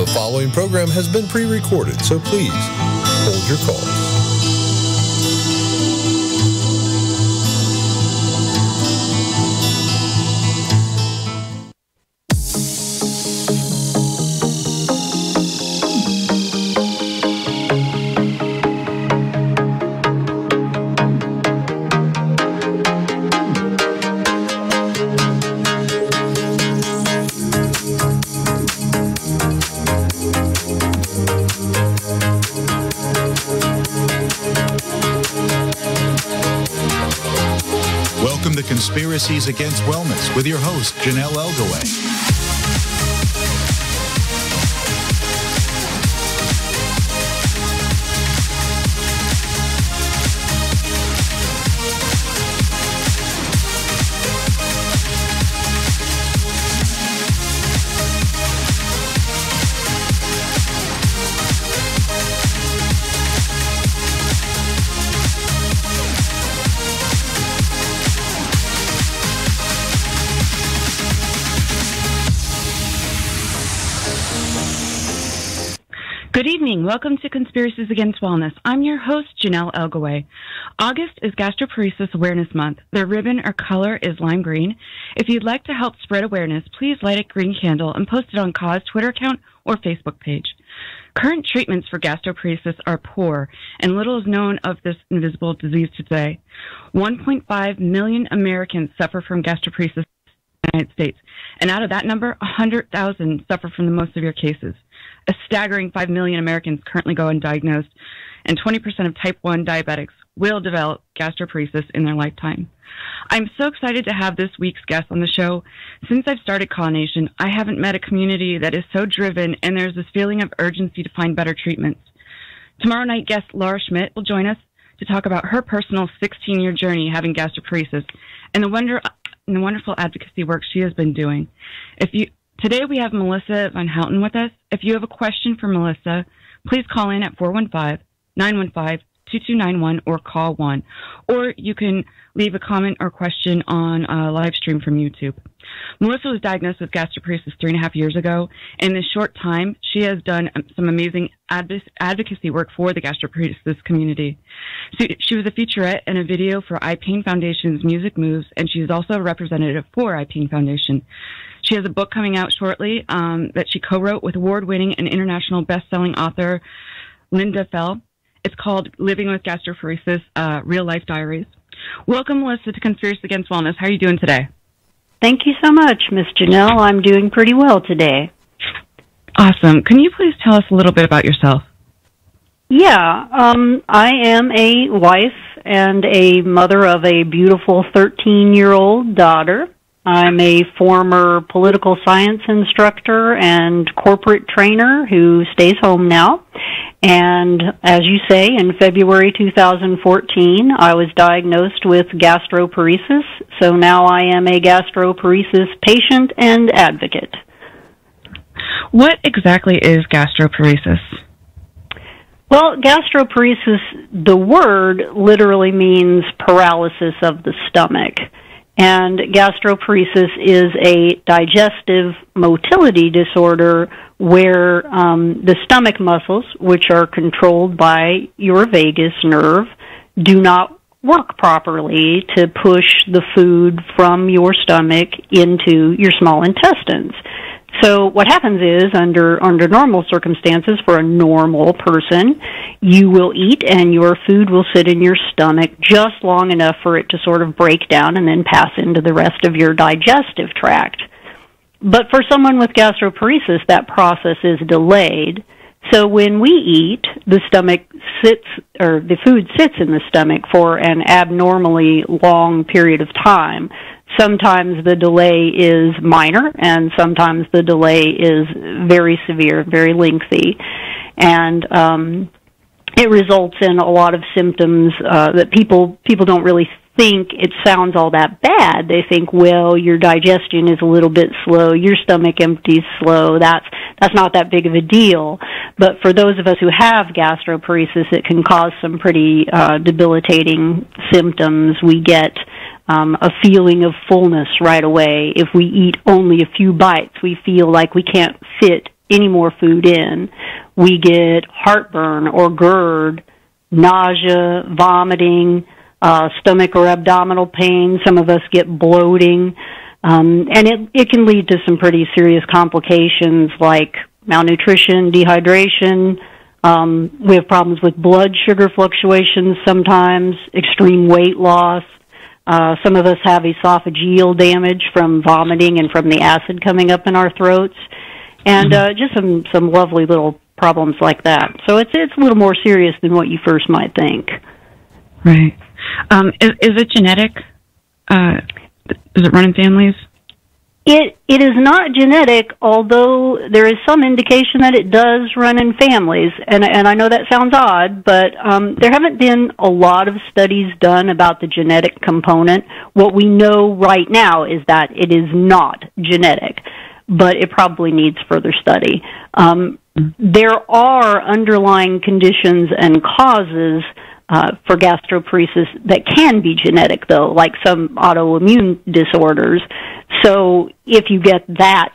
The following program has been pre-recorded, so please hold your calls. Welcome to Conspiracies Against Wellness with your host, Janelle Elgaway. Good evening. Welcome to Conspiracies Against Wellness. I'm your host, Janelle Elgaway. August is Gastroparesis Awareness Month. The ribbon or color is lime green. If you'd like to help spread awareness, please light a green candle and post it on CAUSE Twitter account or Facebook page. Current treatments for gastroparesis are poor, and little is known of this invisible disease today. 1.5 million Americans suffer from gastroparesis in the United States, and out of that number, 100,000 suffer from the most severe cases. A staggering 5 million Americans currently go undiagnosed, and 20% of type 1 diabetics will develop gastroparesis in their lifetime. I'm so excited to have this week's guest on the show. Since I've started Nation, I haven't met a community that is so driven, and there's this feeling of urgency to find better treatments. Tomorrow night, guest Laura Schmidt will join us to talk about her personal 16-year journey having gastroparesis and the wonderful advocacy work she has been doing. Today we have Melissa Van Houten with us. If you have a question for Melissa, please call in at 415-915-2291 or call 1. Or you can leave a comment or question on a live stream from YouTube. Melissa was diagnosed with gastroparesis 3.5 years ago. In this short time, she has done some amazing advocacy work for the gastroparesis community. She was a featurette in a video for iPain Foundation's Music Moves, and she is also a representative for iPain Foundation. She has a book coming out shortly that she co-wrote with award-winning and international best-selling author Linda Fell. It's called Living with Gastroparesis, Real Life Diaries. Welcome, Melissa, to Conspiracy Against Wellness. How are you doing today? Thank you so much, Miss Janelle. I'm doing pretty well today. Awesome. Can you please tell us a little bit about yourself? Yeah, I am a wife and a mother of a beautiful 13-year-old daughter. I'm a former political science instructor and corporate trainer who stays home now. And as you say, in February 2014, I was diagnosed with gastroparesis. So now I am a gastroparesis patient and advocate. What exactly is gastroparesis? Well, gastroparesis, the word literally means paralysis of the stomach. And gastroparesis is a digestive motility disorder where the stomach muscles, which are controlled by your vagus nerve, do not work properly to push the food from your stomach into your small intestines. So what happens is, under normal circumstances for a normal person, you will eat and your food will sit in your stomach just long enough for it to sort of break down and then pass into the rest of your digestive tract. But for someone with gastroparesis, that process is delayed. So when we eat, the food sits in the stomach for an abnormally long period of time. Sometimes the delay is minor, and sometimes the delay is very severe, very lengthy. And it results in a lot of symptoms that people don't really think it sounds all that bad. They think, well, your digestion is a little bit slow, your stomach empties slow, that's not that big of a deal. But for those of us who have gastroparesis, it can cause some pretty debilitating symptoms. We get a feeling of fullness right away. If we eat only a few bites, we feel like we can't fit any more food in, we get heartburn or GERD, nausea, vomiting, stomach or abdominal pain. Some of us get bloating. And it can lead to some pretty serious complications like malnutrition, dehydration. We have problems with blood sugar fluctuations sometimes, extreme weight loss. Some of us have esophageal damage from vomiting and from the acid coming up in our throats. And just some lovely little problems like that. So it's a little more serious than what you first might think. Right. Is it genetic? Does it run in families? It is not genetic, although there is some indication that it does run in families. And I know that sounds odd, but there haven't been a lot of studies done about the genetic component. What we know right now is that it is not genetic, but it probably needs further study. There are underlying conditions and causes for gastroparesis that can be genetic, though, like some autoimmune disorders. So if you get that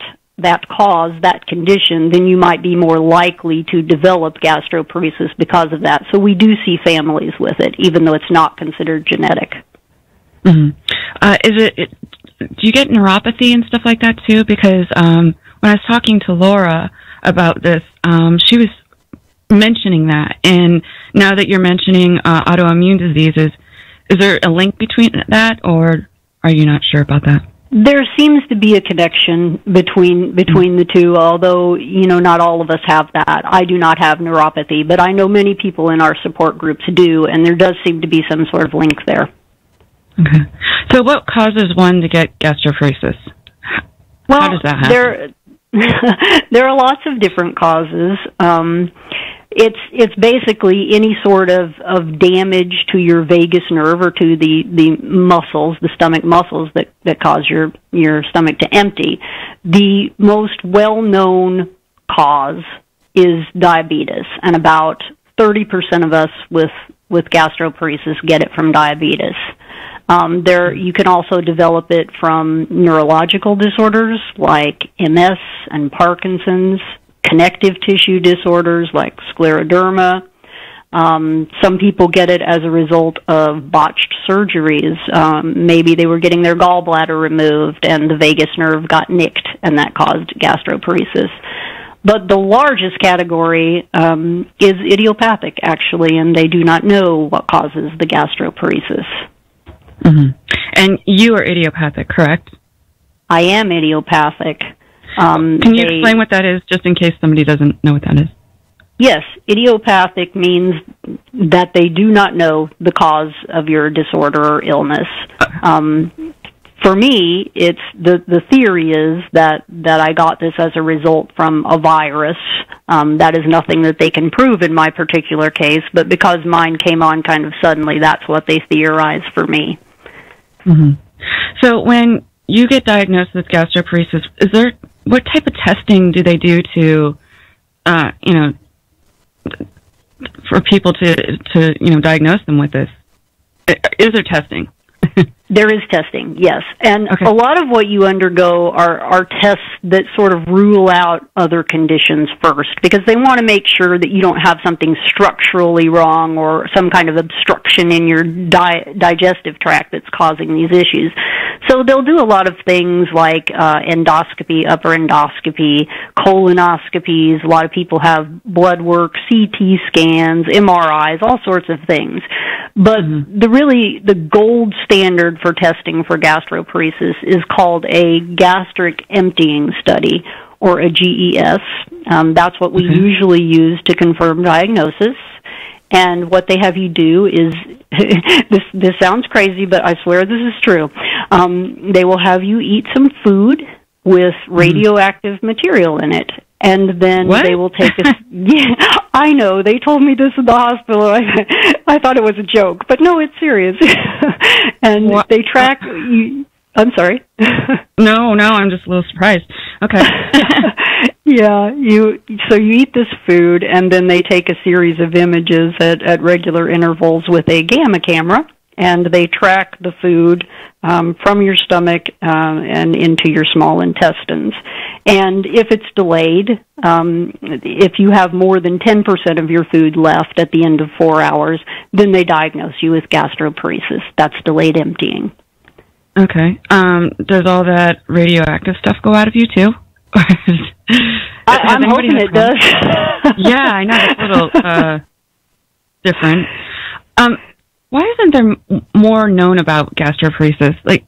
cause, that condition, then you might be more likely to develop gastroparesis because of that. So we do see families with it, even though it's not considered genetic. Mm-hmm. Do you get neuropathy and stuff like that, too? Because when I was talking to Laura about this, she was mentioning that. And now that you're mentioning autoimmune diseases, is there a link between that, or are you not sure about that? There seems to be a connection between the two, although, not all of us have that. I do not have neuropathy, but I know many people in our support groups do, and there does seem to be some sort of link there. Okay. So what causes one to get gastroparesis? How does that happen? There are lots of different causes. It's basically any sort of damage to your vagus nerve or to the muscles, the stomach muscles that cause your stomach to empty. The most well-known cause is diabetes, and about 30% of us with gastroparesis get it from diabetes. You can also develop it from neurological disorders like MS and Parkinson's, connective tissue disorders like scleroderma. Some people get it as a result of botched surgeries. Maybe they were getting their gallbladder removed and the vagus nerve got nicked, and that caused gastroparesis. But the largest category is idiopathic, actually, and they do not know what causes the gastroparesis. Mm-hmm. And you are idiopathic, correct? I am idiopathic. Can you explain what that is, just in case somebody doesn't know what that is? Yes, idiopathic means that they do not know the cause of your disorder or illness. For me, it's the theory is that I got this as a result from a virus. That is nothing that they can prove in my particular case, but because mine came on kind of suddenly, that's what they theorize for me. Mm-hmm. So when you get diagnosed with gastroparesis, what type of testing do they do to, for people to diagnose them with this? Is there testing? There is testing, yes. And okay. A lot of what you undergo are tests that sort of rule out other conditions first, because they want to make sure that you don't have something structurally wrong or some kind of obstruction in your digestive tract that's causing these issues. So they'll do a lot of things like endoscopy, upper endoscopy, colonoscopies. A lot of people have blood work, CT scans, MRIs, all sorts of things. But the gold standard for testing for gastroparesis is called a gastric emptying study, or a GES. That's what we usually use to confirm diagnosis. And what they have you do is, this sounds crazy, but I swear this is true. They will have you eat some food with radioactive material in it. And then they will take us. Yeah, I know. They told me this in the hospital. I thought it was a joke, but no, it's serious. And they track you. I'm sorry. No, I'm just a little surprised. Okay. Yeah, you eat this food, and then they take a series of images at regular intervals with a gamma camera, and they track the food from your stomach and into your small intestines. And if it's delayed, if you have more than 10% of your food left at the end of 4 hours, then they diagnose you with gastroparesis. That's delayed emptying. Okay. Does all that radioactive stuff go out of you, too? I'm hoping it does. Yeah, I know. It's a little different. Why isn't there more known about gastroparesis? Like,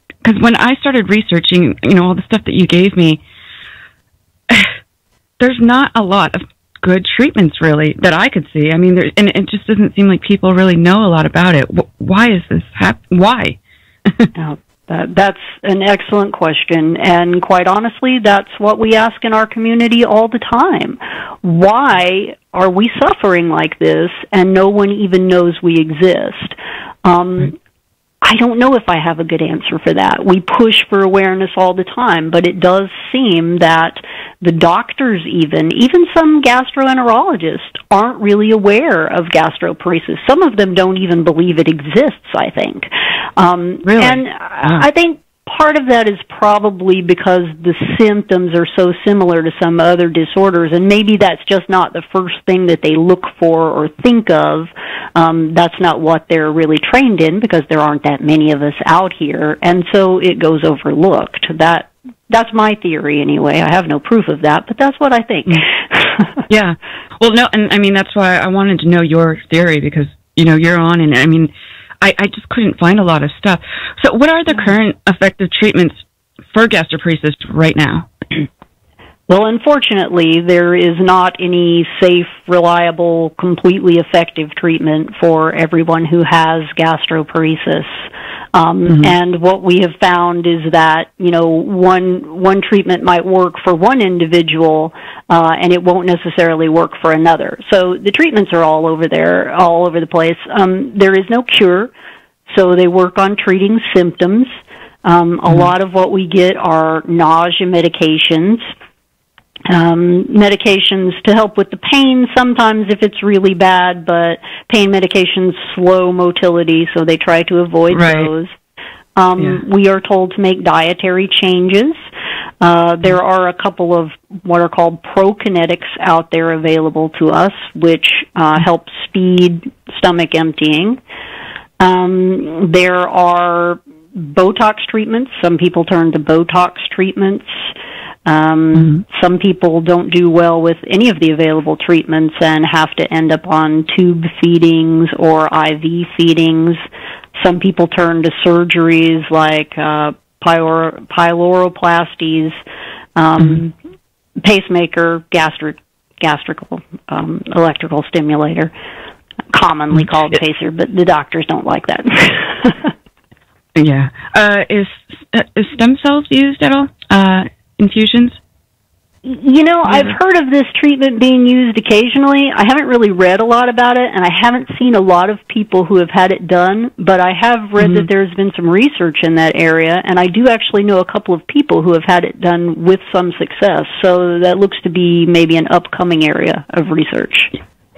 because when I started researching, all the stuff that you gave me, there's not a lot of good treatments, really, that I could see. I mean, and it just doesn't seem like people really know a lot about it. Why is this happening? Why? Oh, that's an excellent question, and quite honestly, that's what we ask in our community all the time. Why are we suffering like this, and no one even knows we exist? I don't know if I have a good answer for that. We push for awareness all the time, but it does seem that the doctors, even some gastroenterologists, aren't really aware of gastroparesis. Some of them don't even believe it exists, I think. Really? And I think part of that is probably because the symptoms are so similar to some other disorders, and maybe that's just not the first thing that they look for or think of. That's not what they're really trained in, because there aren't that many of us out here, and so it goes overlooked. That's my theory anyway. I have no proof of that, but that's what I think. Yeah. Well, no, and I mean, that's why I wanted to know your theory, because, you're on, and I mean, I just couldn't find a lot of stuff. So what are the current effective treatments for gastroparesis right now? Well, unfortunately, there is not any safe, reliable, completely effective treatment for everyone who has gastroparesis. And what we have found is that, one treatment might work for one individual, and it won't necessarily work for another. So the treatments are all over the place. There is no cure, so they work on treating symptoms. A lot of what we get are nausea medications. Medications to help with the pain sometimes if it's really bad, but pain medications slow motility, so they try to avoid those. We are told to make dietary changes. There are a couple of what are called prokinetics out there available to us, which help speed stomach emptying. There are Botox treatments. Some people turn to Botox treatments. Some people don't do well with any of the available treatments and have to end up on tube feedings or IV feedings. Some people turn to surgeries like pyloroplasties, pacemaker, electrical stimulator, commonly called pacer, but the doctors don't like that. Yeah. Is stem cells used at all? Infusions? I've heard of this treatment being used occasionally. I haven't really read a lot about it, and I haven't seen a lot of people who have had it done, but I have read that there's been some research in that area, and I do actually know a couple of people who have had it done with some success, so that looks to be maybe an upcoming area of research.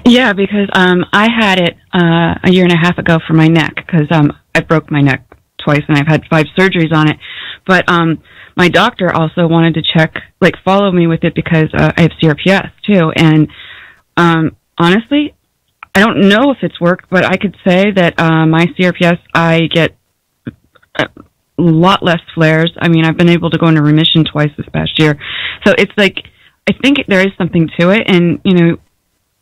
Yeah, because I had it a year and a half ago for my neck, because I broke my neck twice, and I've had 5 surgeries on it, but my doctor also wanted to follow me with it because I have CRPS too. And honestly, I don't know if it's worked, but I could say that my CRPS, I get a lot less flares. I mean, I've been able to go into remission twice this past year. So it's I think there is something to it. And,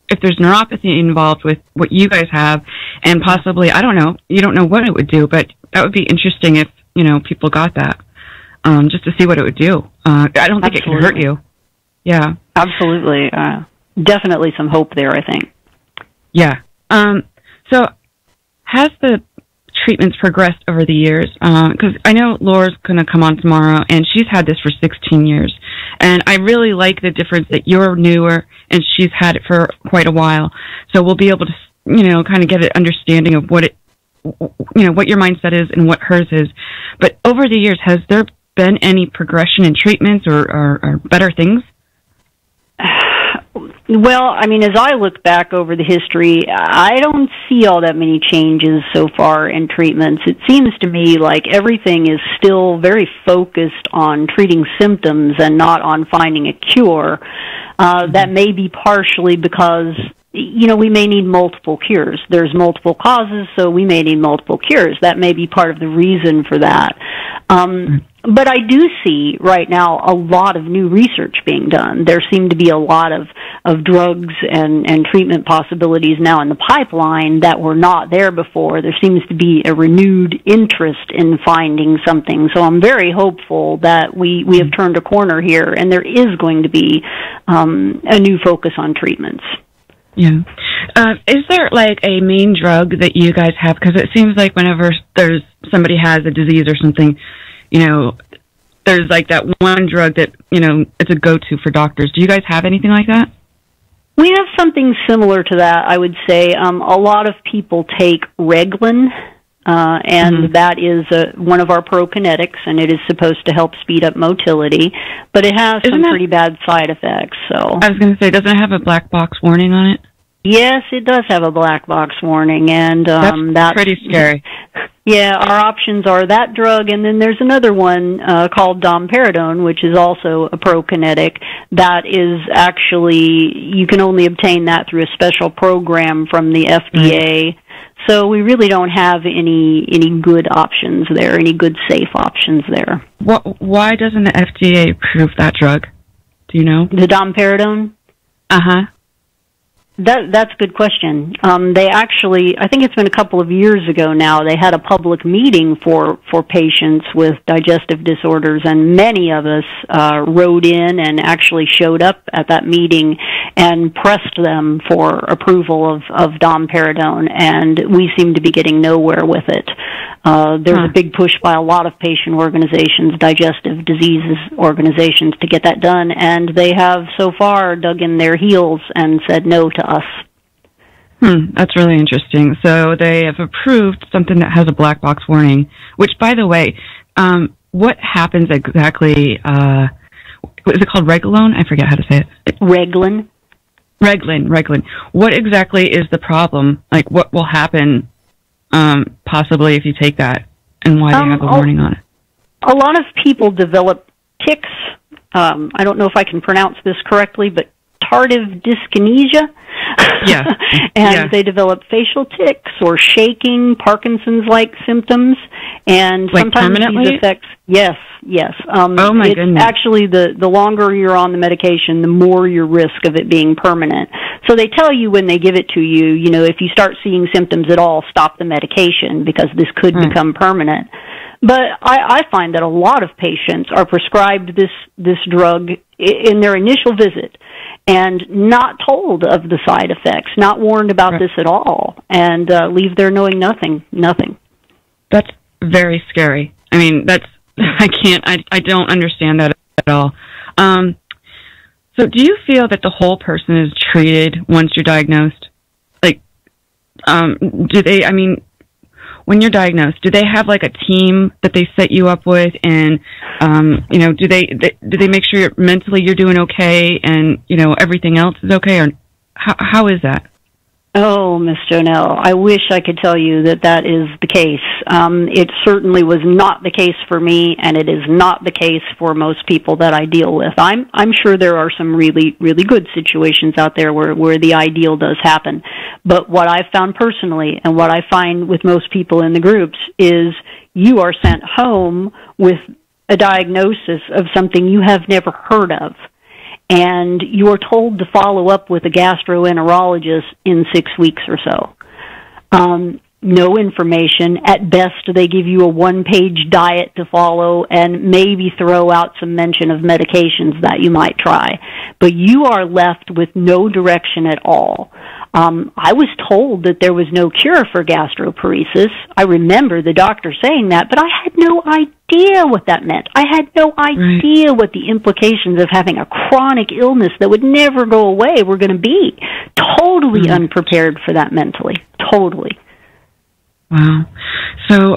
if there's neuropathy involved with what you guys have, and possibly, I don't know, you don't know what it would do, but that would be interesting if, people got that. Just to see what it would do. I don't think it can hurt you. Yeah. Absolutely. Definitely some hope there, I think. Yeah. So has the treatments progressed over the years? Because I know Laura's going to come on tomorrow, and she's had this for 16 years. And I really like the difference that you're newer, and she's had it for quite a while. So we'll be able to, kind of get an understanding of what what your mindset is and what hers is. But over the years, has there been any progression in treatments or better things? Well, I mean, as I look back over the history, I don't see all that many changes so far in treatments. It seems to me like everything is still very focused on treating symptoms and not on finding a cure. That may be partially because, you know, we may need multiple cures. There's multiple causes, so we may need multiple cures. That may be part of the reason for that. But I do see right now a lot of new research being done. There seem to be a lot of drugs and treatment possibilities now in the pipeline that were not there before. There seems to be a renewed interest in finding something. So I'm very hopeful that we have turned a corner here, and there is going to be a new focus on treatments. Yeah. Is there like a main drug that you guys have? Because it seems like whenever somebody has a disease or something, you know, there's like that one drug that, you know, it's a go-to for doctors. Do you guys have anything like that? We have something similar to that, I would say. A lot of people take Reglan, and that is one of our prokinetics, and it is supposed to help speed up motility, but it has some pretty bad side effects. So I was going to say, doesn't it have a black box warning on it? Yes, it does have a black box warning, and that's pretty scary. Yeah, our options are that drug, and then there's another one called domperidone, which is also a prokinetic. That is actually, you can only obtain that through a special program from the FDA. So we really don't have any good options there, any good safe options there. Why doesn't the FDA approve that drug? Do you know? The domperidone? Uh-huh. That's a good question. They actually, I think it's been a couple of years ago now, they had a public meeting for patients with digestive disorders, and many of us wrote in and actually showed up at that meeting and pressed them for approval of domperidone, and we seem to be getting nowhere with it. There's a big push by a lot of patient organizations, digestive diseases organizations, to get that done, and they have so far dug in their heels and said no to us. That's really interesting. So they have approved something that has a black box warning, which, by the way, what happens exactly, what is it called, Reglan? I forget how to say it. Reglan. What exactly is the problem? Like, what will happen possibly if you take that, and why they have a warning on it? A lot of people develop tics. I don't know if I can pronounce this correctly, but tardive dyskinesia. Yeah. And they develop facial tics or shaking, Parkinson's-like symptoms, and like sometimes permanently? these effects. Yes. Oh my goodness! Actually, the longer you're on the medication, the more your risk of it being permanent. So they tell you when they give it to you, you know, if you start seeing symptoms at all, stop the medication because this could become permanent. But I find that a lot of patients are prescribed this drug in their initial visit and not told of the side effects, not warned about this at all, and leave there knowing nothing. That's very scary. I mean, I don't understand that at all. So do you feel that the whole person is treated once you're diagnosed? Like, when you're diagnosed, do they have like a team that they set you up with, and you know, do they make sure mentally you're doing okay, and you know everything else is okay, or how is that? Oh, Miss Jonelle, I wish I could tell you that is the case. It certainly was not the case for me, and it is not the case for most people that I deal with. I'm sure there are some really, really good situations out there where the ideal does happen. But what I've found personally, and what I find with most people in the groups, is you are sent home with a diagnosis of something you have never heard of, and you are told to follow up with a gastroenterologist in 6 weeks or so. No information. At best, they give you a one-page diet to follow and maybe throw out some mention of medications that you might try. But you are left with no direction at all. I was told that there was no cure for gastroparesis. I remember the doctor saying that, but I had no idea what that meant. I had no idea what the implications of having a chronic illness that would never go away were going to be. Totally unprepared for that mentally. Totally. Wow. So,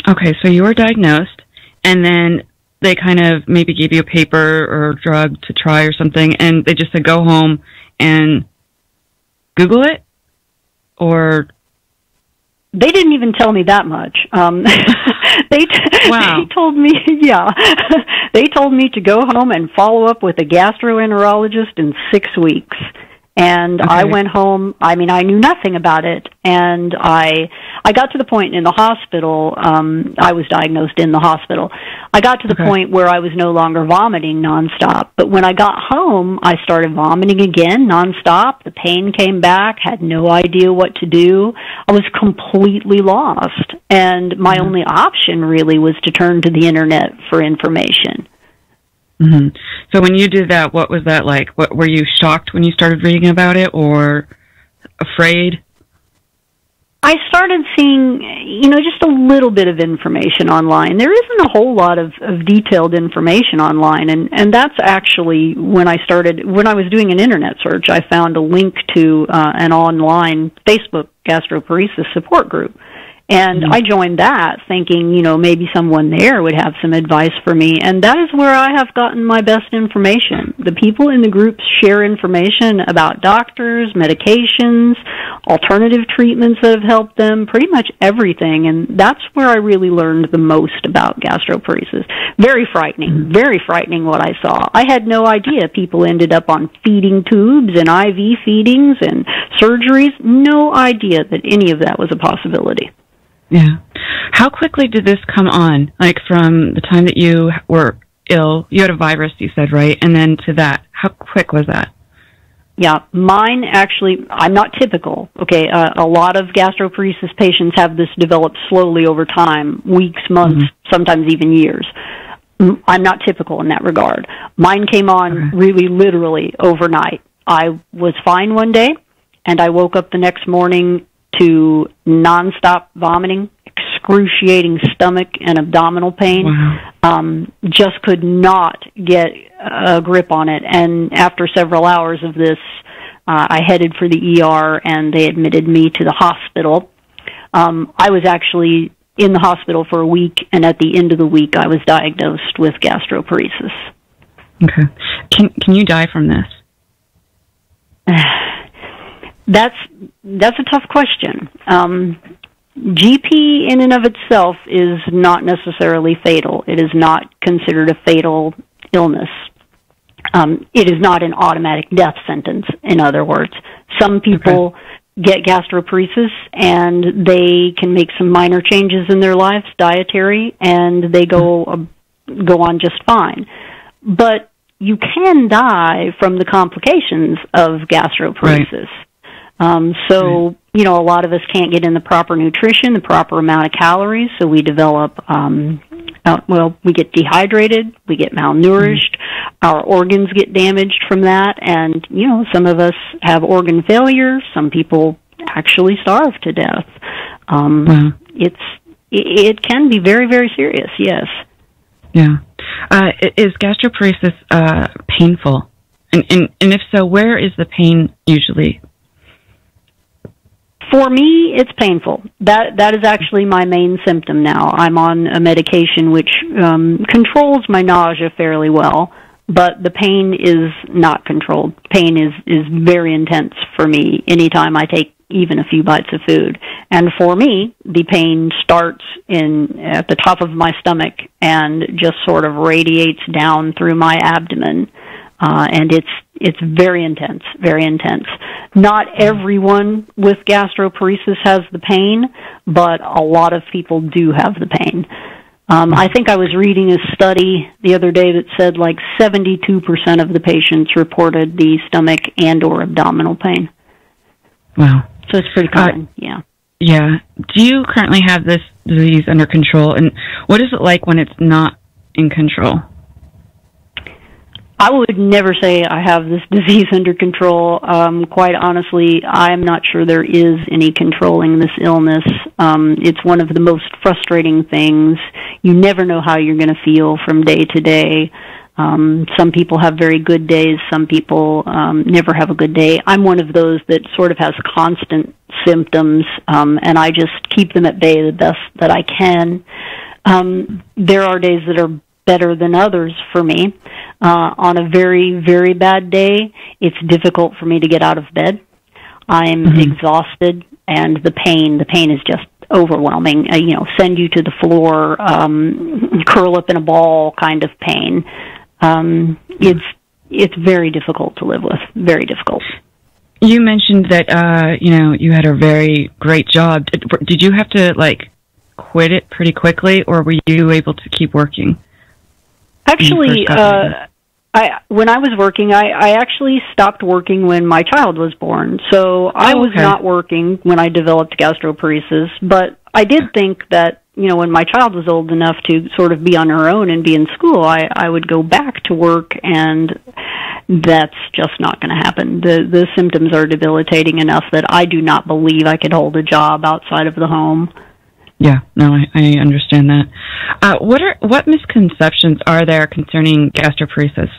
okay, so you were diagnosed, and then they kind of maybe gave you a paper or a drug to try or something, and they just said go home and Google it? Or they didn't even tell me that much. They told me, they told me to go home and follow up with a gastroenterologist in 6 weeks. And okay. I went home. I mean, I knew nothing about it, and I got to the point in the hospital. I was diagnosed in the hospital. I got to the point where I was no longer vomiting nonstop. But when I got home, I started vomiting again nonstop. The pain came back. Had no idea what to do. I was completely lost, and my only option really was to turn to the internet for information. Mm-hmm. So when you did that, what was that like? What, were you shocked when you started reading about it, or afraid? I started seeing, just a little bit of information online. There isn't a whole lot of detailed information online, and that's actually when I was doing an internet search, I found a link to an online Facebook gastroparesis support group. And I joined that thinking, maybe someone there would have some advice for me. And that is where I have gotten my best information. The people in the groups share information about doctors, medications, alternative treatments that have helped them, pretty much everything. And that's where I really learned the most about gastroparesis. Very frightening what I saw. I had no idea people ended up on feeding tubes and IV feedings and surgeries. No idea that any of that was a possibility. Yeah. How quickly did this come on? Like from the time that you were ill, you had a virus, you said, right? And then to that, how quick was that? Yeah, mine actually, I'm not typical. Okay, a lot of gastroparesis patients have this develop slowly over time, weeks, months, sometimes even years. I'm not typical in that regard. Mine came on really literally overnight. I was fine one day, and I woke up the next morning to nonstop vomiting, excruciating stomach and abdominal pain. Wow. Just could not get a grip on it. And after several hours of this, I headed for the ER, and they admitted me to the hospital. I was actually in the hospital for a week, and at the end of the week, I was diagnosed with gastroparesis. Okay. Can you die from this? That's a tough question. GP in and of itself is not necessarily fatal. It is not considered a fatal illness. It is not an automatic death sentence, in other words. Some people get gastroparesis, and they can make some minor changes in their lives, dietary, and they go on just fine. But you can die from the complications of gastroparesis. A lot of us can't get in the proper nutrition, the proper amount of calories, so we develop, we get dehydrated, we get malnourished, our organs get damaged from that, and, some of us have organ failure, some people actually starve to death. It can be very, very serious, yes. Yeah. Is gastroparesis painful? And if so, where is the pain usually? For me, it's painful. That is actually my main symptom now. I'm on a medication which controls my nausea fairly well, but the pain is not controlled. Pain is very intense for me anytime I take even a few bites of food. And for me, the pain starts at the top of my stomach and just sort of radiates down through my abdomen. And it's very intense, very intense. Not everyone with gastroparesis has the pain, but a lot of people do have the pain. I think I was reading a study the other day that said like 72% of the patients reported the stomach and or abdominal pain. Wow. So it's pretty common, yeah. Yeah. Do you currently have this disease under control, and what is it like when it's not in control? I would never say I have this disease under control. Quite honestly, I'm not sure there is any controlling this illness. It's one of the most frustrating things. You never know how you're going to feel from day to day. Some people have very good days. Some people never have a good day. I'm one of those that sort of has constant symptoms, and I just keep them at bay the best that I can. There are days that are better than others for me. On a very, very bad day, it's difficult for me to get out of bed. I'm exhausted, and the pain is just overwhelming. Send you to the floor, curl up in a ball kind of pain. It's very difficult to live with, very difficult. You mentioned that, you had a very great job. Did you have to, quit it pretty quickly, or were you able to keep working? Actually, when I was working, I actually stopped working when my child was born. So I was not working when I developed gastroparesis, but I did think that, when my child was old enough to sort of be on her own and be in school, I would go back to work, and that's just not going to happen. The symptoms are debilitating enough that I do not believe I could hold a job outside of the home. Yeah, no, I understand that. What misconceptions are there concerning gastroparesis?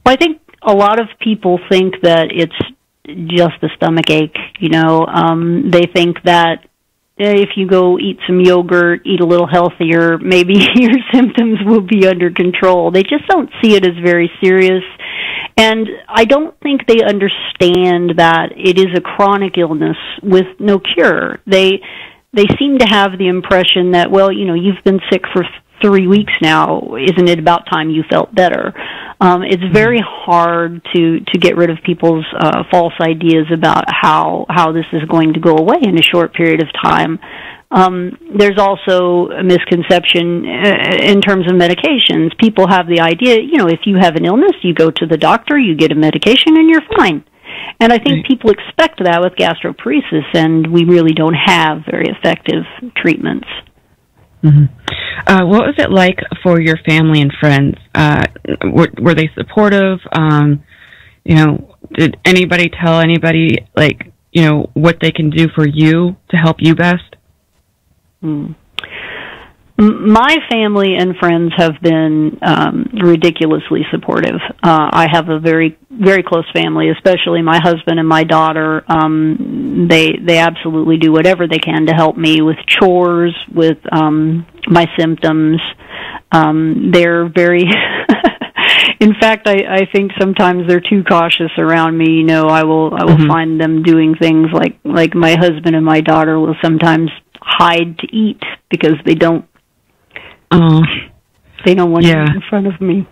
Well, I think a lot of people think that it's just a stomach ache. They think that if you go eat some yogurt, eat a little healthier, maybe your symptoms will be under control. They just don't see it as very serious. And I don't think they understand that it is a chronic illness with no cure. They seem to have the impression that, you've been sick for 3 weeks now. Isn't it about time you felt better? It's very hard to get rid of people's false ideas about how this is going to go away in a short period of time. There's also a misconception in terms of medications. People have the idea, if you have an illness, you go to the doctor, you get a medication, and you're fine. And I think people expect that with gastroparesis, and we really don't have very effective treatments. Mm-hmm. What was it like for your family and friends? Were they supportive? Did anybody tell anybody, what they can do for you to help you best? My family and friends have been ridiculously supportive. I have a very, very close family, especially my husband and my daughter. They absolutely do whatever they can to help me with chores, with my symptoms. They're very... In fact, I think sometimes they're too cautious around me. I will find them doing things like my husband and my daughter will sometimes hide to eat because they don't want to eat in front of me.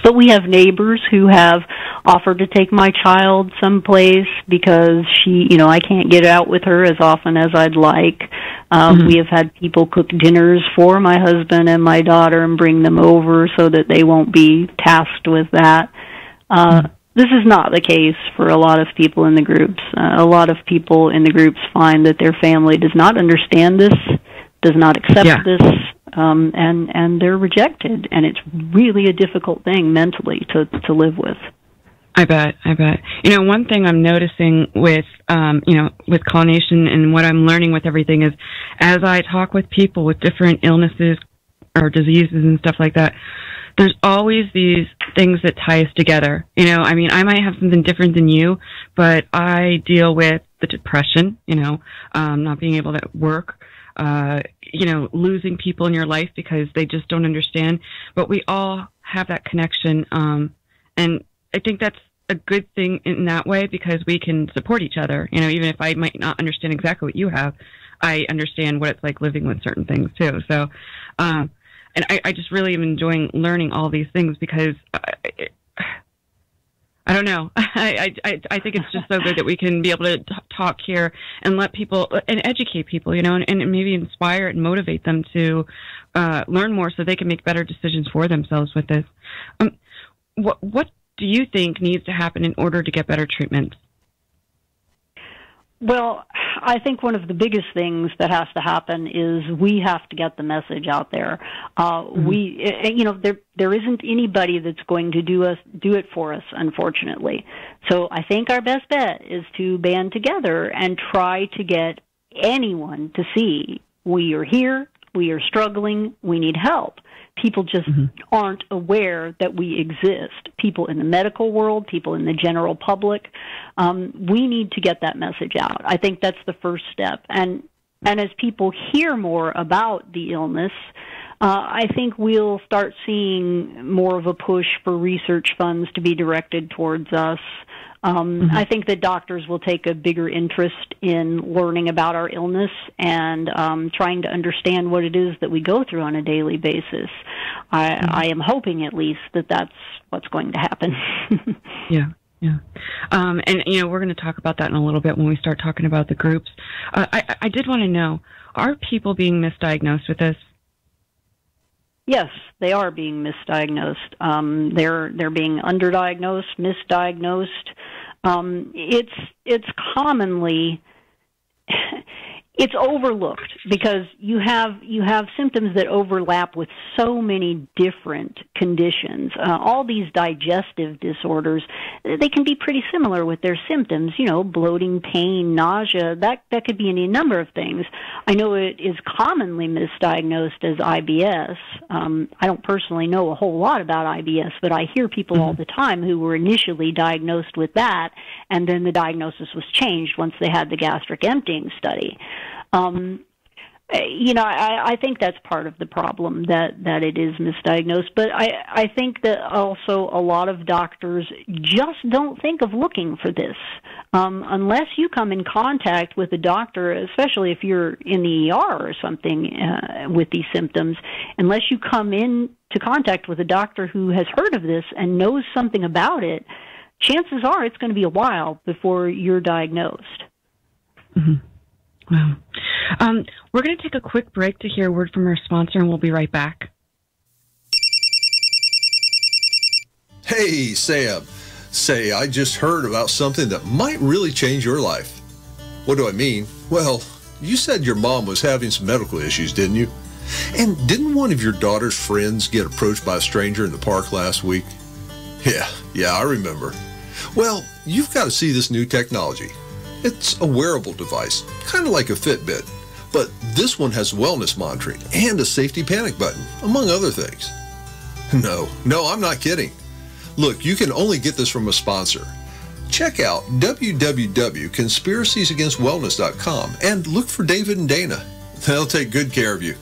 But we have neighbors who have offered to take my child someplace because I can't get out with her as often as I'd like. We have had people cook dinners for my husband and my daughter and bring them over so that they won't be tasked with that. This is not the case for a lot of people in the groups. A lot of people in the groups find that their family does not understand this, does not accept this, and they're rejected. And it's really a difficult thing mentally to live with. I bet. One thing I'm noticing with Call Nation and what I'm learning with everything is as I talk with people with different illnesses or diseases and stuff like that, there's always these things that tie us together. I might have something different than you, but I deal with the depression, not being able to work, losing people in your life because they just don't understand. But we all have that connection, and I think that's a good thing in that way because we can support each other. Even if I might not understand exactly what you have, I understand what it's like living with certain things too. So, and I just really am enjoying learning all these things because I don't know. I think it's just so good that we can be able to talk here and let people and educate people, and maybe inspire and motivate them to learn more so they can make better decisions for themselves with this. What do you think needs to happen in order to get better treatment? Well, I think one of the biggest things that has to happen is we have to get the message out there. There isn't anybody that's going to do it for us, unfortunately. So I think our best bet is to band together and try to get anyone to see we are here, we are struggling, we need help. People just aren't aware that we exist. People in the medical world, people in the general public. We need to get that message out. I think that's the first step. And And as people hear more about the illness, I think we'll start seeing more of a push for research funds to be directed towards us. I think that doctors will take a bigger interest in learning about our illness and trying to understand what it is that we go through on a daily basis. I am hoping, at least, that that's what's going to happen. Yeah. And, we're going to talk about that in a little bit when we start talking about the groups. I did want to know, are people being misdiagnosed with this? Yes, they are being misdiagnosed. They're being underdiagnosed, misdiagnosed. It's commonly it's overlooked because you have symptoms that overlap with so many different conditions. All these digestive disorders, they can be pretty similar with their symptoms. Bloating, pain, nausea. That could be any number of things. I know it is commonly misdiagnosed as IBS. I don't personally know a whole lot about IBS, but I hear people all the time who were initially diagnosed with that, and then the diagnosis was changed once they had the gastric emptying study. I think that's part of the problem, that it is misdiagnosed. But I think that also a lot of doctors just don't think of looking for this. Unless you come in contact with a doctor, especially if you're in the ER or something with these symptoms, unless you come into contact with a doctor who has heard of this and knows something about it, chances are it's going to be a while before you're diagnosed. Mm-hmm. Wow. We're going to take a quick break to hear a word from our sponsor, and we'll be right back. Hey, Sam. Say, I just heard about something that might really change your life. What do I mean? Well, you said your mom was having some medical issues, didn't you? And didn't one of your daughter's friends get approached by a stranger in the park last week? Yeah, I remember. Well, you've got to see this new technology. It's a wearable device, kind of like a Fitbit, but this one has wellness monitoring and a safety panic button, among other things. No, I'm not kidding. Look, you can only get this from a sponsor. Check out www.conspiraciesagainstwellness.com and look for David and Dana. They'll take good care of you.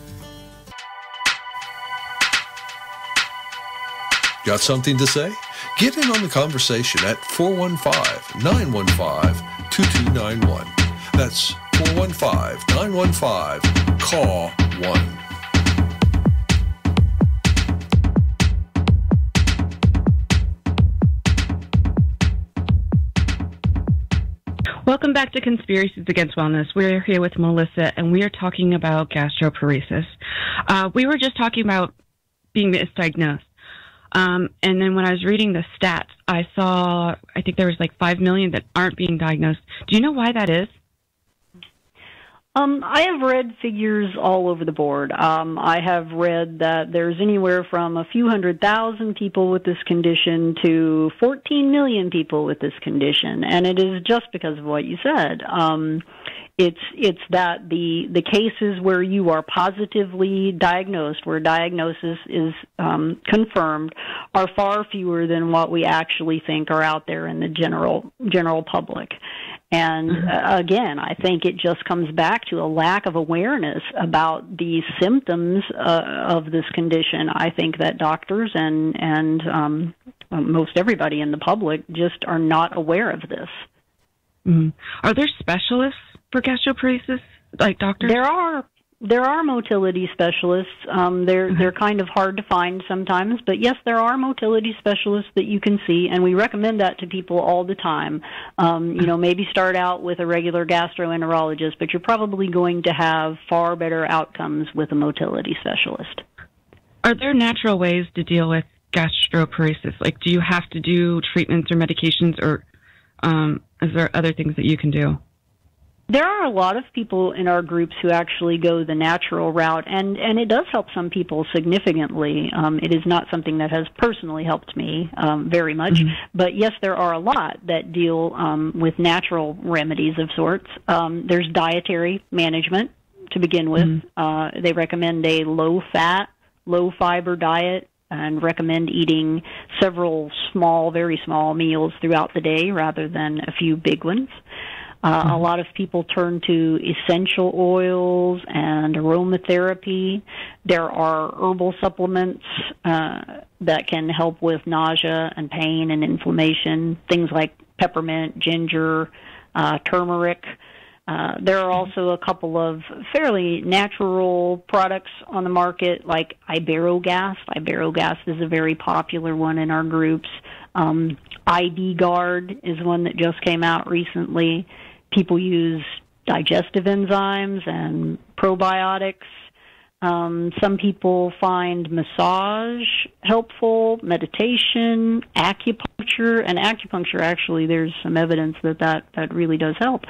Got something to say? Get in on the conversation at 415-915-2291. That's 415-915-CALL-1. Welcome back to Conspiracies Against Wellness. We're here with Melissa, and we are talking about gastroparesis. We were just talking about being misdiagnosed. And then when I was reading the stats, I think there was like 5 million that aren't being diagnosed. Do you know why that is? I have read figures all over the board. I have read that there's anywhere from a few 100,000 people with this condition to 14 million people with this condition, and it is just because of what you said. It's that the cases where you are positively diagnosed, where diagnosis is confirmed, are far fewer than what we actually think are out there in the general public. And again, I think it just comes back to a lack of awareness about the symptoms of this condition. I think that doctors and most everybody in the public just are not aware of this. Are there specialists for gastroparesis, like doctors? There are motility specialists. They're kind of hard to find sometimes, but yes, there are motility specialists that you can see, and we recommend that to people all the time. Maybe start out with a regular gastroenterologist, but you're probably going to have far better outcomes with a motility specialist. Are there natural ways to deal with gastroparesis? Like, do you have to do treatments or medications, or is there other things that you can do? There are a lot of people in our groups who actually go the natural route, and it does help some people significantly. It is not something that has personally helped me very much, but yes, there are a lot that deal with natural remedies of sorts. There's dietary management to begin with. They recommend a low-fat, low-fiber diet and recommend eating several very small meals throughout the day rather than a few big ones. A lot of people turn to essential oils and aromatherapy. There are herbal supplements that can help with nausea and pain and inflammation, things like peppermint, ginger, turmeric. There are also a couple of fairly natural products on the market, like Iberogast. Iberogast is a very popular one in our groups. ID Guard is one that just came out recently. People use digestive enzymes and probiotics. Some people find massage helpful, meditation, acupuncture, and acupuncture, actually, there's some evidence that really does help.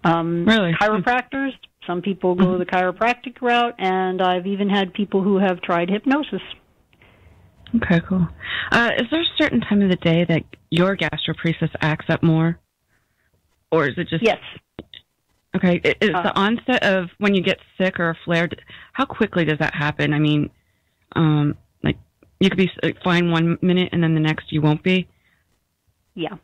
Really? Chiropractors, some people go the chiropractic route, and I've even had people who have tried hypnosis. Okay, cool. Is there a certain time of the day that your gastroparesis acts up more? Or is it just... Yes. Okay. Is the onset of when you get sick or a flare, how quickly does that happen? I mean, like, you could be fine 1 minute and then the next you won't be? Yeah.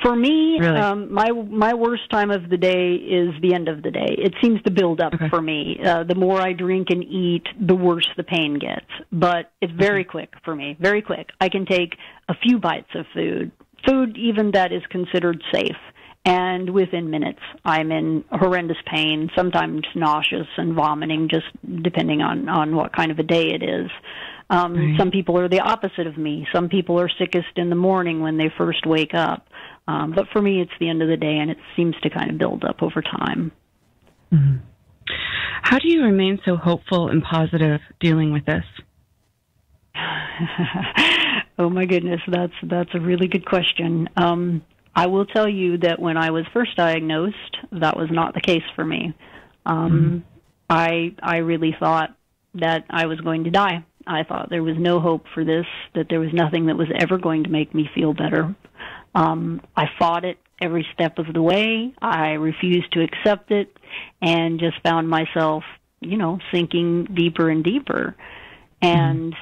For me, really? My worst time of the day is the end of the day. It seems to build up for me. The more I drink and eat, the worse the pain gets. But it's very quick for me, very quick. I can take a few bites of food even that is considered safe, and within minutes I'm in horrendous pain, sometimes nauseous and vomiting, just depending on what kind of a day it is. Some people are the opposite of me. Some people are sickest in the morning when they first wake up. But for me, it's the end of the day, and it seems to kind of build up over time. Mm-hmm. How do you remain so hopeful and positive dealing with this? Oh, my goodness, that's a really good question. I will tell you that when I was first diagnosed, that was not the case for me. I really thought that I was going to die. I thought there was no hope for this, that there was nothing that was ever going to make me feel better. I fought it every step of the way. I refused to accept it and just found myself, sinking deeper and deeper. And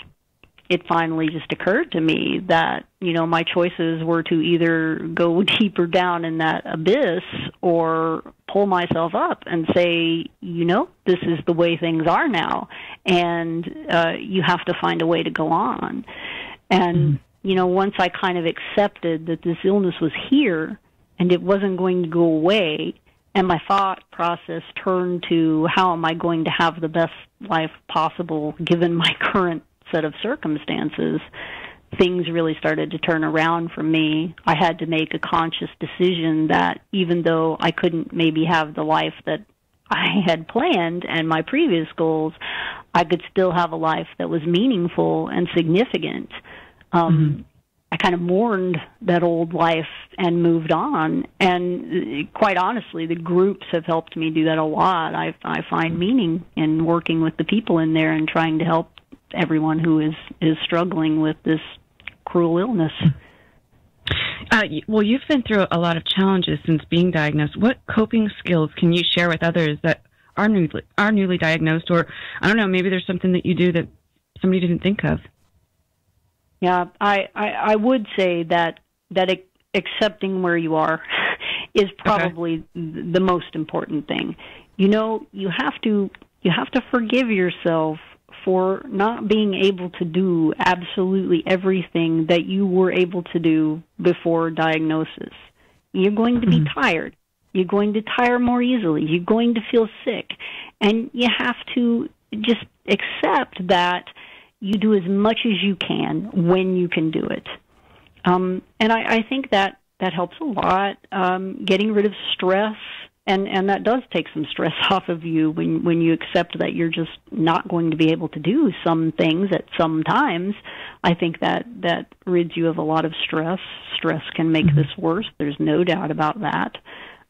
it finally just occurred to me that, my choices were to either go deeper down in that abyss or pull myself up and say, this is the way things are now, and you have to find a way to go on. And, once I kind of accepted that this illness was here and it wasn't going to go away, and my thought process turned to how am I going to have the best life possible given my current set of circumstances, things really started to turn around for me. I had to make a conscious decision that even though I couldn't maybe have the life that I had planned and my previous goals, I could still have a life that was meaningful and significant. I kind of mourned that old life and moved on. And quite honestly, the groups have helped me do that a lot. I find meaning in working with the people in there and trying to help everyone who is struggling with this cruel illness. Well, you've been through a lot of challenges since being diagnosed. What coping skills can you share with others that are newly diagnosed, or I don't know, maybe there's something that you do that somebody didn't think of? Yeah, I would say that accepting where you are is probably the most important thing. You have to forgive yourself for not being able to do absolutely everything that you were able to do before diagnosis. You're going to be tired. You're going to tire more easily. You're going to feel sick. And you have to just accept that you do as much as you can when you can do it. And I think that helps a lot, getting rid of stress. And that does take some stress off of you when you accept that you're just not going to be able to do some things at some times. I think that rids you of a lot of stress. Stress can make this worse. There's no doubt about that.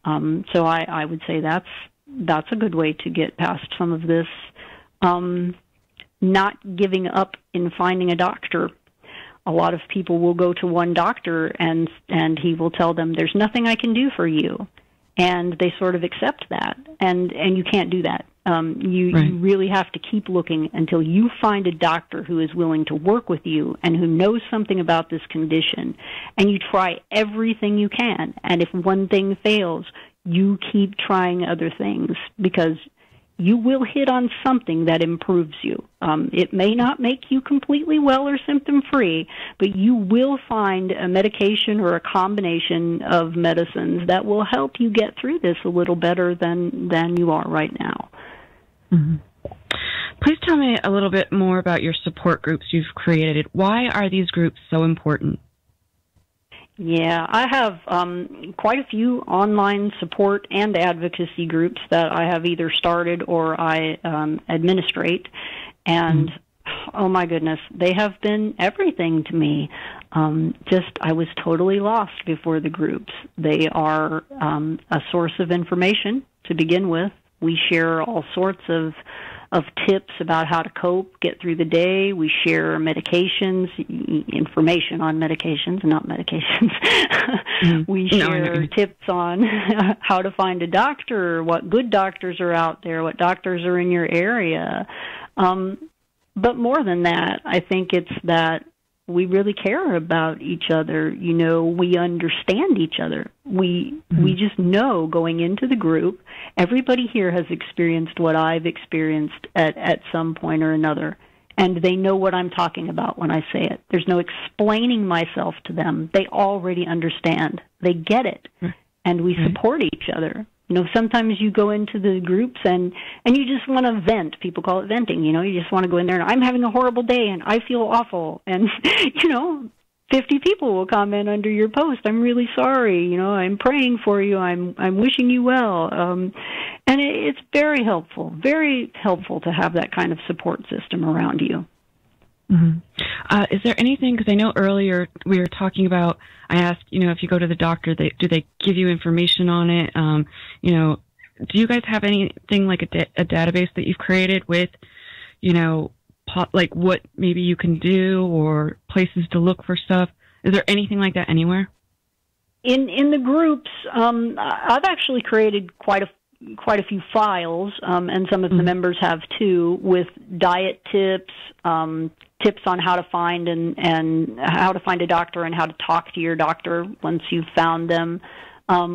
So I would say that's a good way to get past some of this. Not giving up in finding a doctor. A lot of people will go to one doctor and he will tell them, there's nothing I can do for you. And they sort of accept that, and you can't do that. You really have to keep looking until you find a doctor who is willing to work with you and who knows something about this condition, and you try everything you can. And if one thing fails, you keep trying other things, because you will hit on something that improves you. It may not make you completely well or symptom-free, but you will find a medication or a combination of medicines that will help you get through this a little better than you are right now. Mm-hmm. Please tell me a little bit more about your support groups you've created. Why are these groups so important? Yeah, I have quite a few online support and advocacy groups that I have either started or I administrate, and oh my goodness, they have been everything to me. I was totally lost before the groups. They are a source of information to begin with. We share all sorts of tips about how to cope, get through the day. We share medications, information on medications, not medications. We share tips on how to find a doctor, what good doctors are out there, what doctors are in your area. But more than that, I think it's that we really care about each other. You know, we understand each other. We just know going into the group, everybody here has experienced what I've experienced at some point or another, and they know what I'm talking about when I say it. There's no explaining myself to them. They already understand. They get it, and we support each other. You know, sometimes you go into the groups and you just want to vent. People call it venting. You know, you just want to go in there and I'm having a horrible day and I feel awful. And, 50 people will comment under your post. I'm really sorry. You know, I'm praying for you. I'm wishing you well. And it's very helpful to have that kind of support system around you. Mm-hmm. Is there anything, because I know earlier we were talking about, I asked, if you go to the doctor, do they give you information on it? Do you guys have anything like a database that you've created with, like what maybe you can do or places to look for stuff? Is there anything like that anywhere? In the groups, I've actually created quite a few files, and some of the members have too, with diet tips, tips on how to find and how to find a doctor and how to talk to your doctor once you've found them.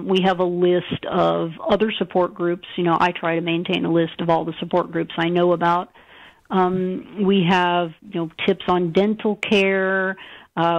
We have a list of other support groups. I try to maintain a list of all the support groups I know about. We have, tips on dental care.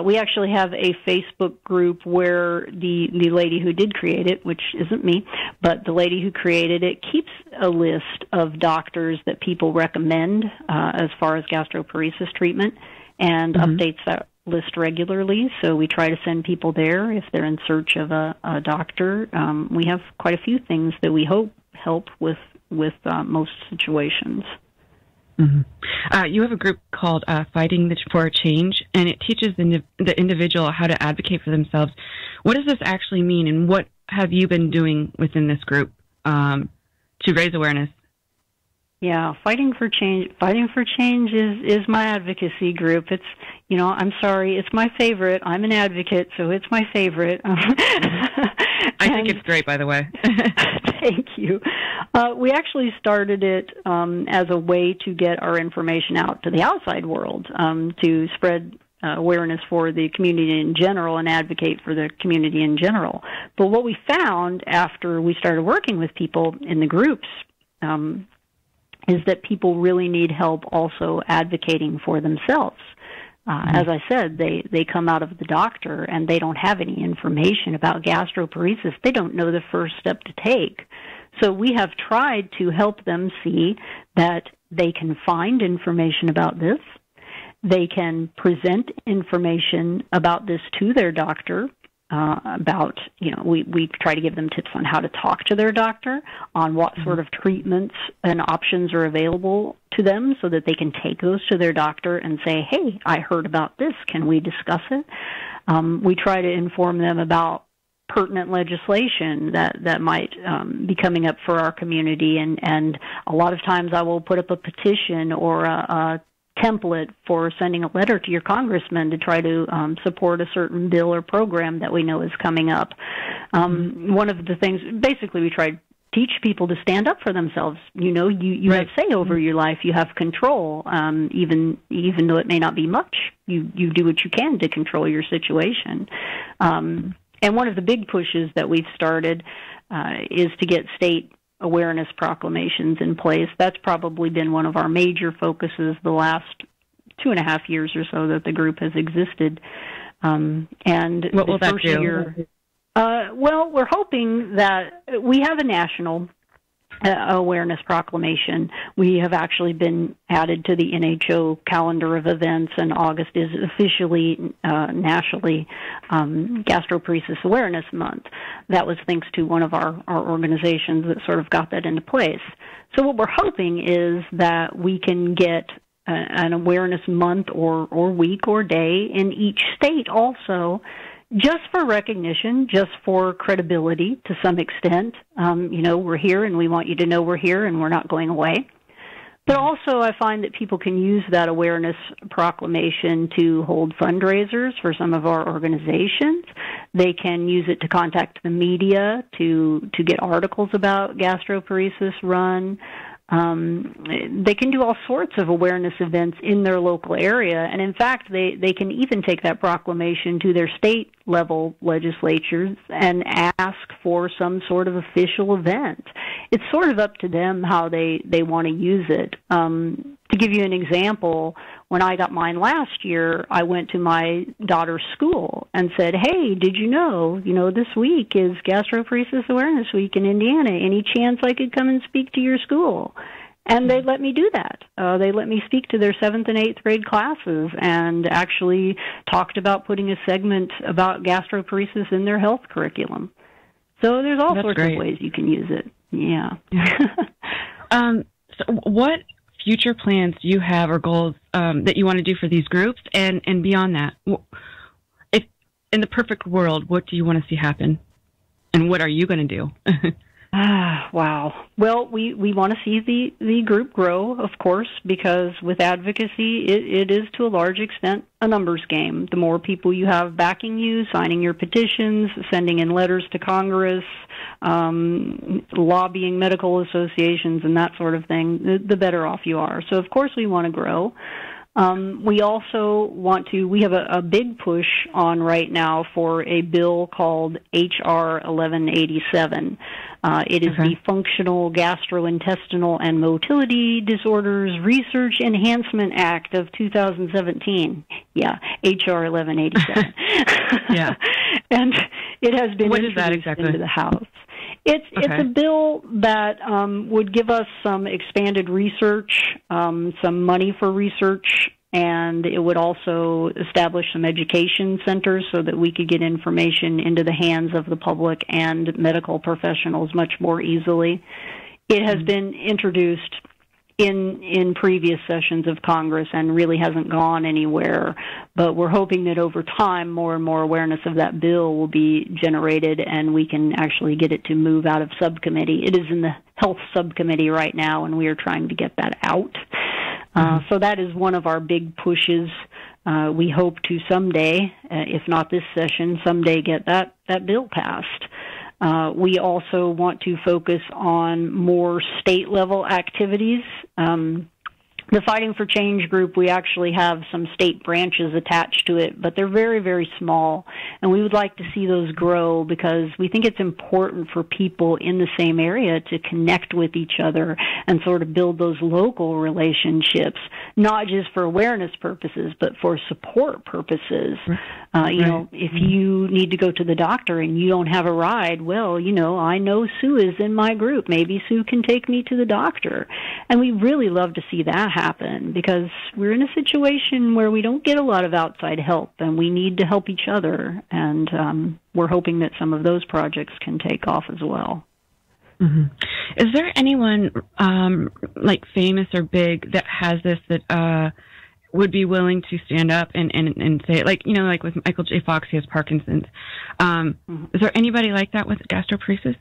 We actually have a Facebook group where the lady who did create it, which isn't me, but the lady who created it keeps a list of doctors that people recommend as far as gastroparesis treatment and updates that list regularly. So we try to send people there if they're in search of a doctor. We have quite a few things that we hope help with most situations. Mm-hmm. You have a group called Fighting for a Change, and it teaches the individual how to advocate for themselves. What does this actually mean, and what have you been doing within this group to raise awareness? Yeah, Fighting for Change is my advocacy group. It's, I'm sorry, it's my favorite. I'm an advocate, so it's my favorite. I think it's great, by the way. Thank you. We actually started it as a way to get our information out to the outside world, to spread awareness for the community in general and advocate for the community in general. But what we found after we started working with people in the groups is that people really need help also advocating for themselves. As I said, they come out of the doctor and they don't have any information about gastroparesis. They don't know the first step to take. So we have tried to help them see that they can find information about this. They can present information about this to their doctor. We try to give them tips on how to talk to their doctor, on what sort of treatments and options are available to them so that they can take those to their doctor and say, hey, I heard about this. Can we discuss it? We try to inform them about pertinent legislation that might be coming up for our community. And a lot of times I will put up a petition or a template for sending a letter to your congressman to try to support a certain bill or program that we know is coming up. One of the things, basically we try to teach people to stand up for themselves. You have say over your life. You have control, even though it may not be much. You do what you can to control your situation. And one of the big pushes that we've started is to get state awareness proclamations in place. That's probably been one of our major focuses the last 2.5 years or so that the group has existed. And what will that do? Well, we're hoping that we have a national awareness proclamation. We have actually been added to the NHO calendar of events, and August is officially nationally Gastroparesis Awareness Month. That was thanks to one of our organizations that sort of got that into place. So what we're hoping is that we can get an awareness month or week or day in each state also, just for recognition, just for credibility to some extent. We're here and we want you to know we're here and we're not going away. But also I find that people can use that awareness proclamation to hold fundraisers for some of our organizations. They can use it to contact the media to get articles about gastroparesis run. They can do all sorts of awareness events in their local area, and in fact, they can even take that proclamation to their state level legislatures and ask for some sort of official event. It's sort of up to them how they want to use it. To give you an example, when I got mine last year, I went to my daughter's school and said, "Hey, did you know, this week is Gastroparesis Awareness Week in Indiana. Any chance I could come and speak to your school?" And they let me do that. They let me speak to their 7th and 8th grade classes and actually talked about putting a segment about gastroparesis in their health curriculum. So there's all sorts of ways you can use it. Yeah. So what future plans do you have or goals that you want to do for these groups and beyond that? If in the perfect world, what do you want to see happen? And what are you going to do? Wow. Well, we want to see the group grow, of course, because with advocacy, it is to a large extent a numbers game. The more people you have backing you, signing your petitions, sending in letters to Congress, lobbying medical associations and that sort of thing, the better off you are. So, of course, we want to grow. We also we have a big push on right now for a bill called H.R. 1187. It is the Functional Gastrointestinal and Motility Disorders Research Enhancement Act of 2017. Yeah, H.R. 1187. Yeah. And it has been what is that exactly? Into the House. It's a bill that would give us some expanded research, some money for research, and it would also establish some education centers so that we could get information into the hands of the public and medical professionals much more easily. It has been introduced in previous sessions of Congress and really hasn't gone anywhere, but we're hoping that over time more and more awareness of that bill will be generated and we can actually get it to move out of subcommittee. It is in the health subcommittee right now, and we are trying to get that out. So that is one of our big pushes. We hope to someday, if not this session, someday get that bill passed. We also want to focus on more state-level activities. The Fighting for Change group, we actually have some state branches attached to it, but they're very, very small, and we would like to see those grow because we think it's important for people in the same area to connect with each other and sort of build those local relationships, not just for awareness purposes, but for support purposes. If you need to go to the doctor and you don't have a ride, well, I know Sue is in my group. Maybe Sue can take me to the doctor. And we really love to see that happen because we're in a situation where we don't get a lot of outside help and we need to help each other. And we're hoping that some of those projects can take off as well. Mm-hmm. Is there anyone like famous or big that has this that would be willing to stand up and say it, like with Michael J. Fox, he has Parkinson's. Is there anybody like that with gastroparesis?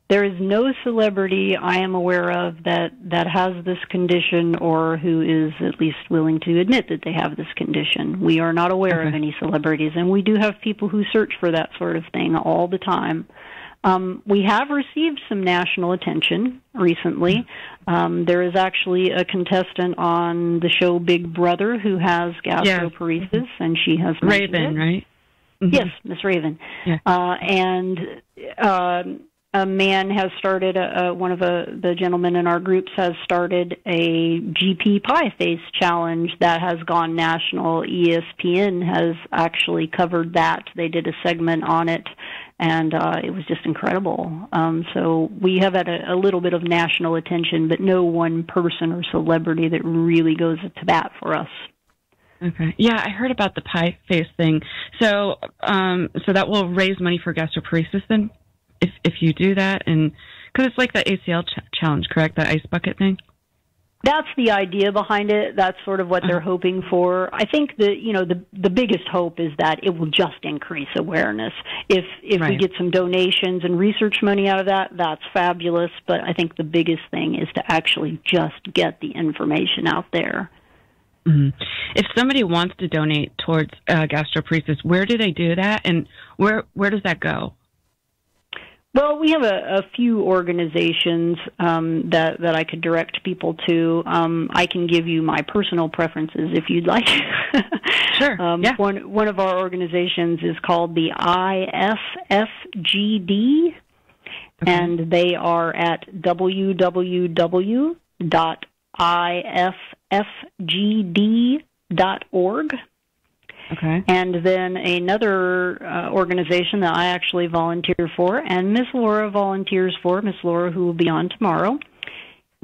There is no celebrity I am aware of that has this condition or who is at least willing to admit that they have this condition. We are not aware of any celebrities, and we do have people who search for that sort of thing all the time. We have received some national attention recently. There is actually a contestant on the show Big Brother who has gastroparesis, and she has Raven, right? Yes, Miss Raven. Yeah. And a man has started, one of the gentlemen in our groups has started a GP pie face challenge that has gone national. ESPN has actually covered that. They did a segment on it, and it was just incredible. So we have had a little bit of national attention, but no one person or celebrity that really goes to bat for us. Okay. Yeah, I heard about the pie face thing. So, so that will raise money for gastroparesis then? If you do that, and because it's like the ACL challenge, correct? The ice bucket thing. That's the idea behind it. That's sort of what they're hoping for. I think that the biggest hope is that it will just increase awareness. If we get some donations and research money out of that, that's fabulous. But I think the biggest thing is to actually just get the information out there. Mm-hmm. If somebody wants to donate towards gastroparesis, where do they do that, and where does that go? Well, we have a few organizations that I could direct people to. I can give you my personal preferences if you'd like. Sure. Yeah. One of our organizations is called the IFFGD, and they are at www.iffgd.org. Okay. And then another organization that I actually volunteer for, and Miss Laura volunteers for, Miss Laura, who will be on tomorrow,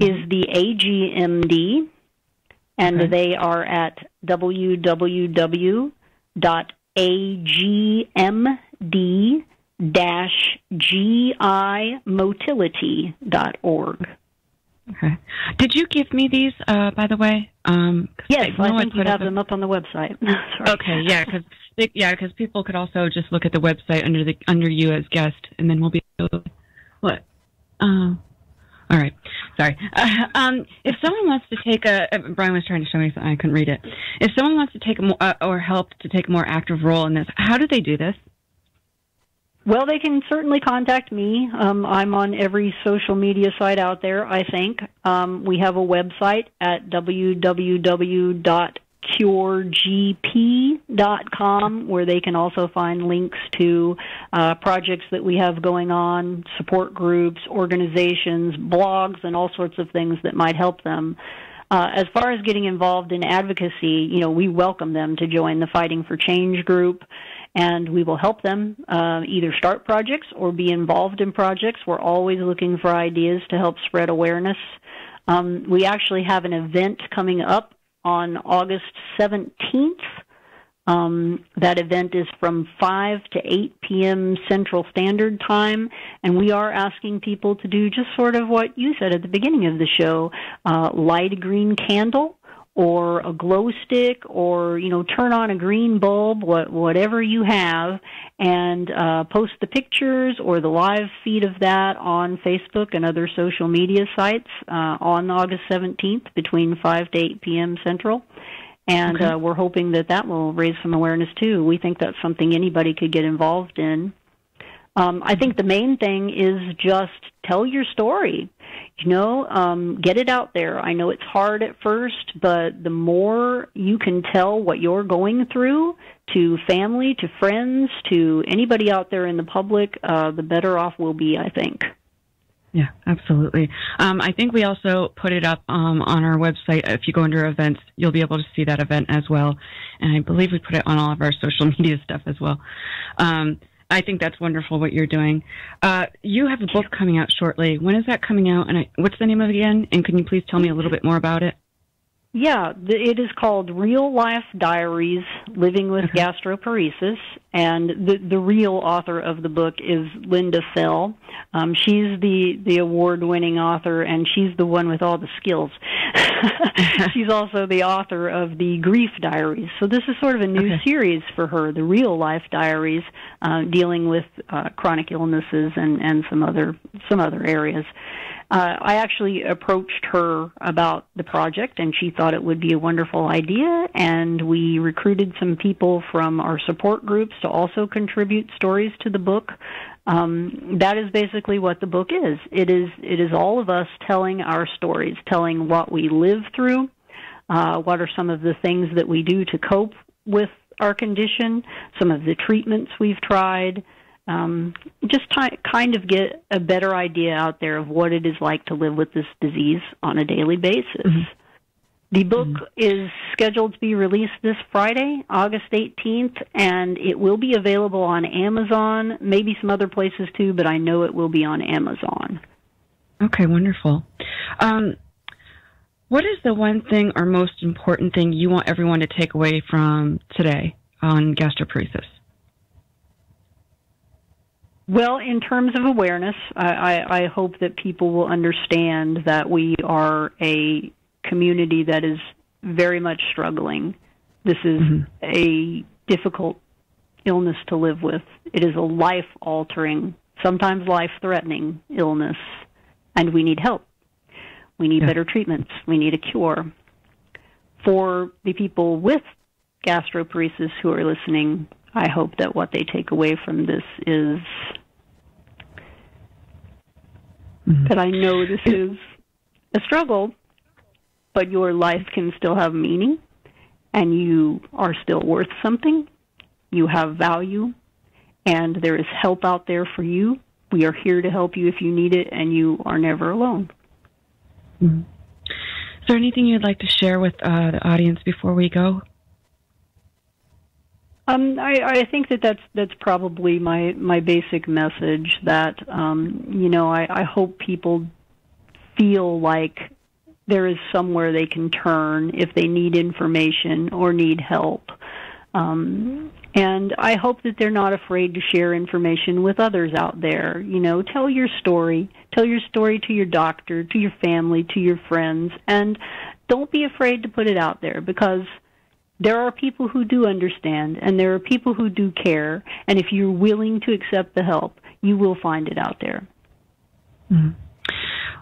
is the AGMD, and they are at www.agmd-gimotility.org. Okay. Did you give me these, by the way? Yes, I think you have them up on the website. Okay, because people could also just look at the website under you as guest, and then we'll be able to. What? All right. Sorry. If someone wants to take Brian was trying to show me something, I couldn't read it. If someone wants to take or help to take a more active role in this, how do they do this? Well, they can certainly contact me. I'm on every social media site out there, I think. We have a website at www.curegp.com, where they can also find links to projects that we have going on, support groups, organizations, blogs, and all sorts of things that might help them. As far as getting involved in advocacy, we welcome them to join the Fighting for Change group, and we will help them either start projects or be involved in projects. We're always looking for ideas to help spread awareness. We actually have an event coming up on August 17th. That event is from 5 to 8 p.m. Central Standard Time, and we are asking people to do just sort of what you said at the beginning of the show, light a green candle, or a glow stick, or, turn on a green bulb, whatever you have, and post the pictures or the live feed of that on Facebook and other social media sites on August 17th between 5 to 8 p.m. Central. And we're hoping that will raise some awareness, too. We think that's something anybody could get involved in. I think the main thing is just tell your story. Get it out there. I know it's hard at first, but the more you can tell what you're going through to family, to friends, to anybody out there in the public, the better off we'll be, I think. Yeah, absolutely. I think we also put it up on our website. If you go under events, you'll be able to see that event as well. And I believe we put it on all of our social media stuff as well. I think that's wonderful what you're doing. You have a book coming out shortly. When is that coming out? And what's the name of it again? And can you please tell me a little bit more about it? Yeah, it is called Real Life Diaries, Living with Gastroparesis, and the real author of the book is Linda Fell. She's the award-winning author, and she's the one with all the skills. She's also the author of the Grief Diaries, so this is sort of a new series for her, the Real Life Diaries, dealing with chronic illnesses and some other areas. I actually approached her about the project, and she thought it would be a wonderful idea, and we recruited some people from our support groups to also contribute stories to the book. That is basically what the book is. It is all of us telling our stories, telling what we live through, what are some of the things that we do to cope with our condition, some of the treatments we've tried, just kind of get a better idea out there of what it is like to live with this disease on a daily basis. Mm-hmm. The book is scheduled to be released this Friday, August 18th, and it will be available on Amazon, maybe some other places too, but I know it will be on Amazon. Okay, wonderful. What is the one thing or most important thing you want everyone to take away from today on gastroparesis? Well, in terms of awareness, I hope that people will understand that we are a community that is very much struggling. This is a difficult illness to live with. It is a life-altering, sometimes life-threatening illness, and we need help. We need better treatments. We need a cure. For the people with gastroparesis who are listening, I hope that what they take away from this is that I know this is a struggle, but your life can still have meaning, and you are still worth something. You have value, and there is help out there for you. We are here to help you if you need it, and you are never alone. Mm-hmm. Is there anything you'd like to share with the audience before we go? I think that's probably my basic message, that I hope people feel like there is somewhere they can turn if they need information or need help. And I hope that they're not afraid to share information with others out there. Tell your story. Tell your story to your doctor, to your family, to your friends, and don't be afraid to put it out there, because there are people who do understand, and there are people who do care, and if you're willing to accept the help, you will find it out there. Mm-hmm.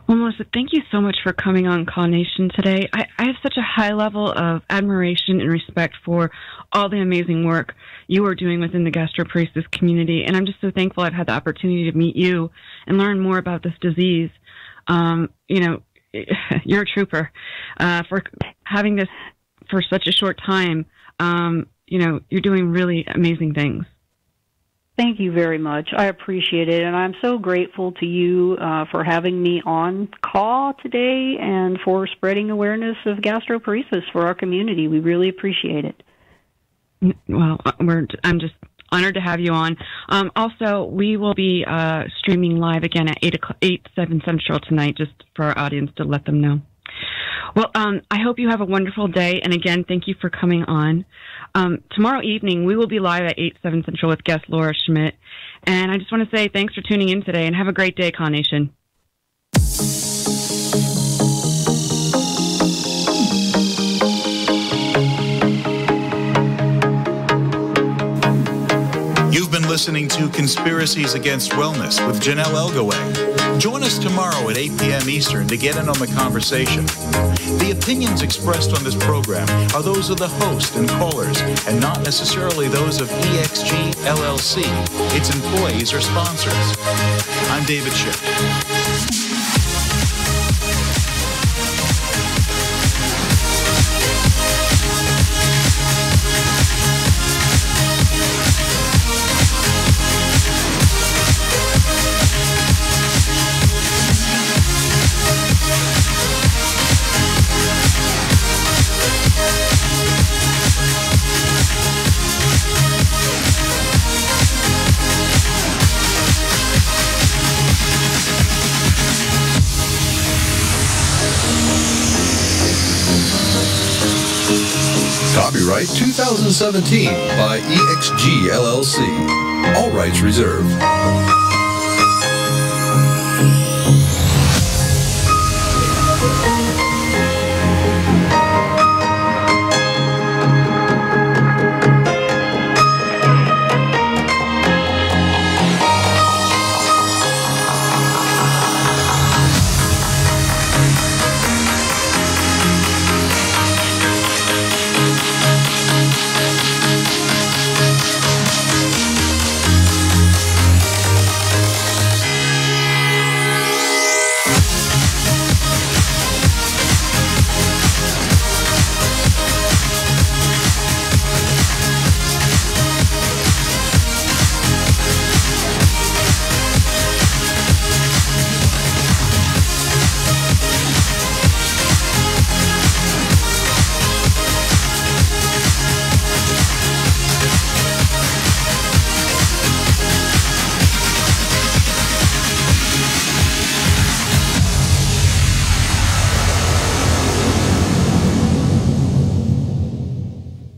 Well, Melissa, thank you so much for coming on Call Nation today. I have such a high level of admiration and respect for all the amazing work you are doing within the gastroparesis community, and I'm just so thankful I've had the opportunity to meet you and learn more about this disease. You're a trooper for having this for such a short time. You're doing really amazing things. Thank you very much. I appreciate it, and I'm so grateful to you for having me on call today and for spreading awareness of gastroparesis for our community. We really appreciate it. Well, I'm just honored to have you on. Also, we will be streaming live again at 7 Central tonight, just for our audience to let them know. Well, I hope you have a wonderful day, and again, thank you for coming on. Tomorrow evening, we will be live at 7 Central with guest Laura Schmidt, and I just want to say thanks for tuning in today, and have a great day, Call Nation. You've been listening to Conspiracies Against Wellness with Janelle Elgoway. Join us tomorrow at 8 p.m. Eastern to get in on the conversation. The opinions expressed on this program are those of the host and callers, and not necessarily those of EXG LLC, its employees, or sponsors. I'm David Schiff. Copyright 2017 by EXG LLC. All rights reserved.